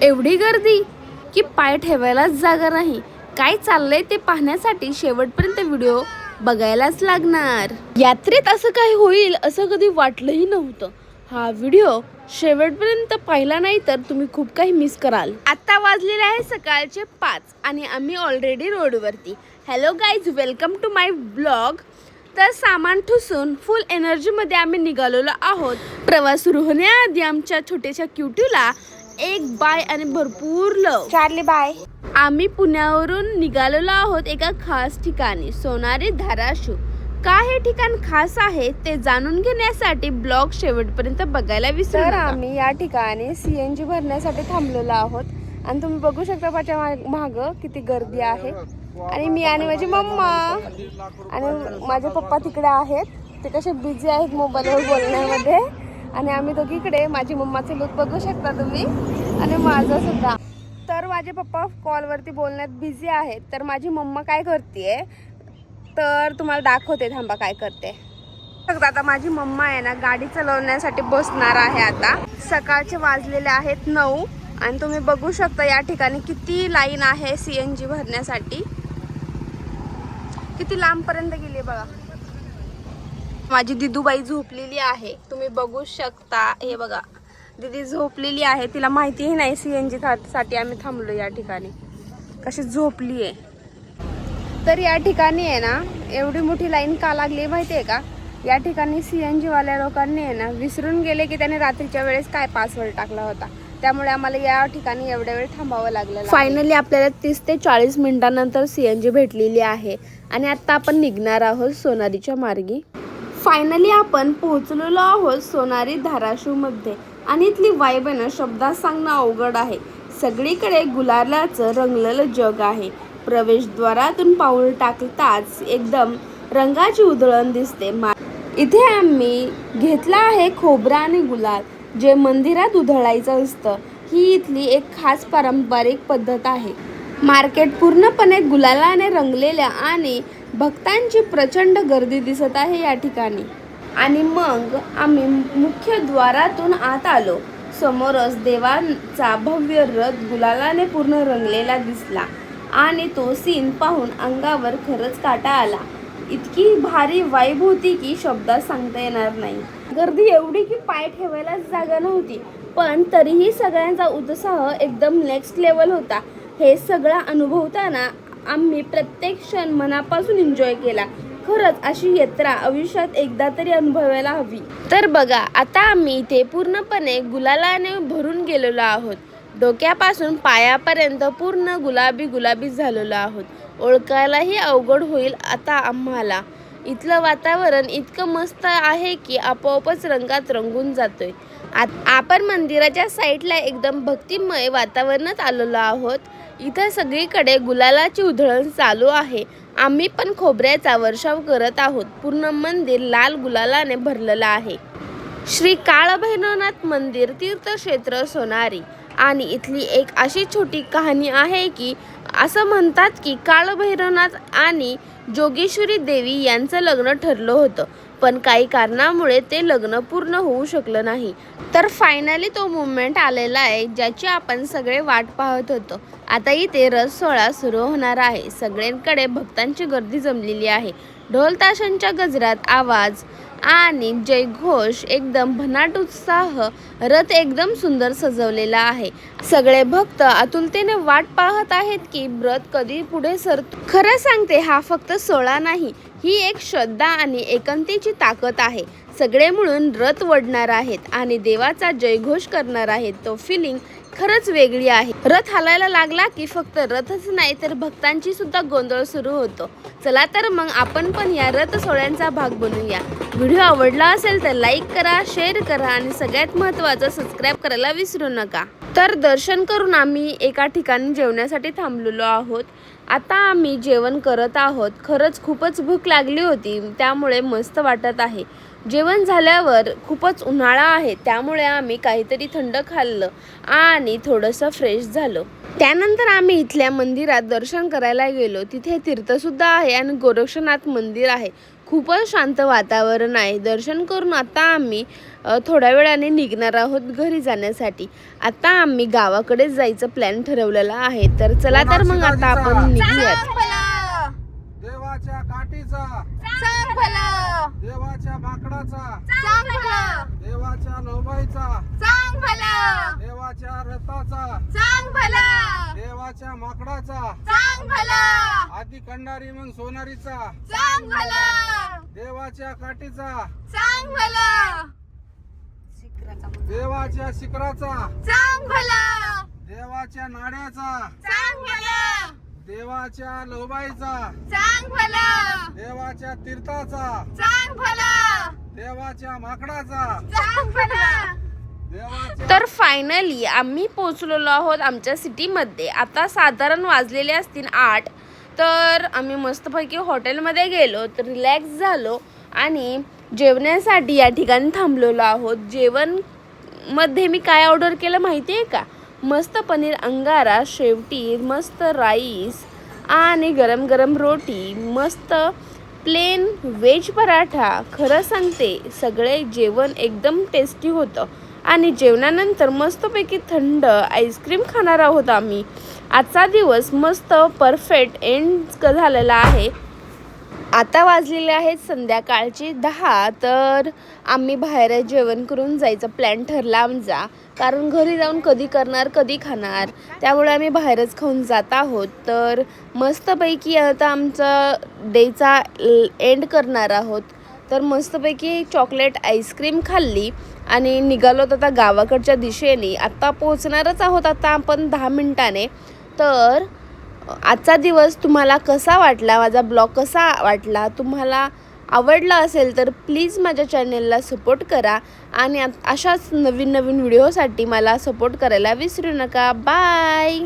एवढी गर्दी की पाय ठेवायलाच जागा नाही। काय चाललंय ते पाहण्यासाठी शेवटपर्यंत व्हिडिओ बघायलाच लागणार। यात्रेत असं काही होईल असं कधी वाटलंही नव्हतं। हा व्हिडिओ शेवटपर्यंत पाहिला नाही तर तुम्ही खूप काही मिस कराल। आता वाजलेले आहे सकाळचे 5 आणि आम्ही ऑलरेडी रोडवरती। Hello guys, welcome to my blog. तर सामान ठुसून फुल एनर्जीमध्ये आम्ही निघालेलो आहोत। प्रवास सुरू होण्याआधी आमच्या छोट्याशा क्यूटीला एक बाय आणि भरपूर लव। Charlie bye. आम्ही पुण्यावरून निघालेलो आहोत एका खास ठिकाणी, सोनारी धाराशिव। का हे ठिकाण खास आहे ते जाणून घेण्यासाठी ब्लॉग शेवटपर्यंत बघायला विसरू नका। आम्ही या ठिकाणी सीएनजी भरण्यासाठी थांबलेलो आहोत आणि तुम्ही बघू शकता माझ्या माग किती गर्दी आहे। आणि मी आणि माझी मम्मा आणि माझे पप्पा तिकडे आहेत, ते कसे बिझी आहेत मोबाईलवर बोलण्यामध्ये। आणि आम्ही दोघीकडे, माझी मम्माचं लुक बघू शकता तुम्ही आणि माझं सुद्धा। तर माझे पप्पा कॉलवरती बोलण्यात बिझी आहेत, तर माझी मम्मा काय करते तर तुम्हाला दाखवते, थांबा काय करते। आता माझी मम्मा आहे ना गाडी चालवण्यासाठी बसणार आहे। आता सकाळचे वाजलेले आहेत 9 आणि तुम्ही बघू शकता या ठिकाणी किती लाईन आहे सीएनजी भरण्यासाठी, किती लांब पर्यंत गेली बघा। माझी दिदूबाई झोपलेली आहे, तुम्ही बघू शकता। हे बघा, दीदी झोपलेली आहे, तिला माहितीही नाही सीएनजी साठी आम्ही थांबलो या ठिकाणी, कशी झोपली आहे। तर या ठिकाणी आहे ना एवढी मोठी लाईन का लागली माहितीये का? या ठिकाणी सीएनजी वाल्या लोकांनी आहे ना विसरून गेले की त्याने रात्रीच्या वेळेस काय पासवर्ड टाकला होता, त्यामुळे आम्हाला या ठिकाणी एवढ्या वेळ थांबावं लागलं। फायनली आपल्याला 30 ते 40 मिनिटांनंतर सीएनजी भेटलेली आहे आणि आता आपण निघणार आहोत सोनारीच्या मार्गी। फायनली आपण पोहोचलेलो आहोत सोनारी धाराशिव मध्ये आणि इथली वाईब आहे ना शब्दात सांगणं अवघड आहे। सगळीकडे गुलालाचं रंगलेलं जग आहे। प्रवेशद्वारातून पाऊल टाकताच एकदम रंगाची उधळण दिसते। इथे आम्ही घेतला आहे खोबरा आणि गुलाल, जे मंदिरात उधळायचं असतं। ही इथली एक खास पारंपरिक पद्धत आहे। मार्केट पूर्णपणे गुलालाने रंगलेल्या आणि भक्तांची प्रचंड गर्दी दिसत आहे या ठिकाणी। आणि मग आम्ही मुख्य द्वारातून आत आलो। समोरच देवांचा भव्य रथ गुलालाने पूर्ण रंगलेला दिसला आणि तो सीन पाहून अंगावर खरंच काटा आला। इतकी भारी वाईब होती की शब्दात सांगता येणार नाही। गर्दी एवढी की पाय ठेवायलाच जागा नव्हती, पण तरीही सगळ्यांचा उत्साह एकदम नेक्स्ट लेवल होता। हे सगळं अनुभवताना आम्ही प्रत्येक क्षण मनापासून एन्जॉय केला। खरंच अशी यात्रा आयुष्यात एकदा तरी अनुभवायला हवी। तर बघा, आता आम्ही इथे पूर्णपणे गुलालाने भरून गेलेलो आहोत। डोक्यापासून पायापर्यंत पूर्ण गुलाबी झालेलो आहोत। ओळखायलाही अवघड होईल आता आम्हाला। इथलं वातावरण इतकं मस्त आहे की आपोआपच रंगात रंगून जातोय। आपण मंदिराच्या साईडला एकदम भक्तिमय वातावरणात आलेलो आहोत। इथं सगळीकडे गुलालाची उधळण चालू आहे। आम्ही पण खोबऱ्याचा वर्षाव करत आहोत। पूर्ण मंदिर लाल गुलालाने भरलेलं आहे। श्री काळभैरवनाथ मंदिर तीर्थक्षेत्र सोनारी। आणि इथली एक अशी छोटी कहाणी आहे की असं म्हणतात की काळभैरवनाथ आणि जोगेश्वरी देवी यांचं लग्न ठरलं होतं, पण काही कारणामुळे ते लग्न पूर्ण होऊ शकलं नाही। तर फायनली तो मुवमेंट आलेला आहे ज्याची आपण सगळे वाट पाहत होतो। आता इथे रथ सोहळा सुरू होणार आहे। सगळ्यांकडे भक्तांची गर्दी जमलेली आहे। ढोल ताशांच्या गजरात आवाज आणि जयघोष, एकदम भन्नाट उत्साह। रथ एकदम सुंदर सजवलेला आहे। सगळे भक्त आतुरतेने वाट पाहत आहेत की रथ कधी पुढे सरतो। खरं सांगते, हा फक्त सोहळा नाही, ही एक श्रद्धा आणि एकांतेची ताकद आहे। सगळे मिळून रथ वडणार आहेत आणि देवाचा जयघोष करणार आहेत। तो फिलिंग खरंच वेगळी आहे। रथ हलायला लागला की फक्त रथच नाही तर भक्तांची सुद्धा गोंधळ सुरू होतो। चला तर मग आपण पण या रथ सोहळ्यांचा भाग बनूया। व्हिडिओ आवडला असेल तर लाईक करा, शेअर करा आणि सगळ्यात महत्त्वाचं सबस्क्राईब करायला विसरू नका। तर दर्शन करून आम्ही एका ठिकाणी जेवण्यासाठी थांबलेलो आहोत। आता आम्ही जेवण करत आहोत। खरंच खूपच भूक लागली होती, त्यामुळे मस्त वाटत आहे। जेवण झाल्यावर खूपच उन्हाळा आहे, त्यामुळे आम्ही काहीतरी थंड खाल्लं आणि थोडंसं फ्रेश झालो। त्यानंतर आम्ही इथल्या मंदिरात दर्शन करायला गेलो। तिथे तीर्थसुद्धा आहे आणि गोरक्षनाथ मंदिर आहे। खूपच शांत वातावरण आहे. दर्शन करून आता आम्ही थोड्या वेळाने निघणार आहोत घरी जाण्यासाठी. आता आम्ही गावाकडेच जायचं प्लॅन ठरवलेला आहे. तर चला तर मग आता आपण निघूयात. देवाच्या काठीचा, देवाच्या माकडाचा, देवाच्या लोबाईचा, देवाच्या रथाचा, देवाच्या माकडाचा, आधी कंडारी मग सोनारीचा, देवाच्या काठीचा, देवाच्या शिखराचा, देवाच्या नाड्याचा, देवाच्या लोबाईचा, देवाच्या तीर्थाचा, देवाच्या माकडाचा, देवाच्या तर फायनली आम्ही पोहोचलेलो आहोत आमच्या सिटीमध्ये. आता साधारण वाजलेले असतील 8. तर आम्ही मस्तपैकी हॉटेलमध्ये गेलो, तर रिलॅक्स झालो आणि जेवण्यासाठी या ठिकाणी थांबलेलो आहोत. जेवणमध्ये मी काय ऑर्डर केलं माहिती आहे का? मस्त पनीर अंगारा, शेवटी मस्त राईस आणि गरम गरम रोटी, मस्त प्लेन व्हेज पराठा. खरं सांगते सगळे जेवण एकदम टेस्टी होतं. आणि जेवणानंतर मस्तपैकी थंड आईस्क्रीम खाणार आहोत आम्ही. आजचा दिवस मस्त परफेक्ट एंड झालेला आहे. आता वाजलेले आहेत संध्याकाळची 10. तर आम्ही बाहेर जेवण करून जायचा प्लॅन ठरला आमचा, कारण घरी जाऊन कधी करणार कधी खाणार, त्यामुळे आम्ही बाहेरच खाऊन जात आहोत. तर मस्तपैकी आता आमचा डेचा एंड करणार आहोत. तर मस्तपैकी चॉकलेट आईस्क्रीम खाल्ली आणि निघालो आता गावाकडच्या दिशेने. आता पोहोचणारच आहोत आता आपण 10 मिनिटाने. तर आजचा दिवस तुम्हाला कसा वाटला, माझा ब्लॉग कसा वाटला, तुम्हाला आवडला असेल तर प्लीज माझ्या चॅनेलला सपोर्ट करा आणि अशाच नवीन नवीन व्हिडिओसाठी मला सपोर्ट करायला विसरू नका. बाय.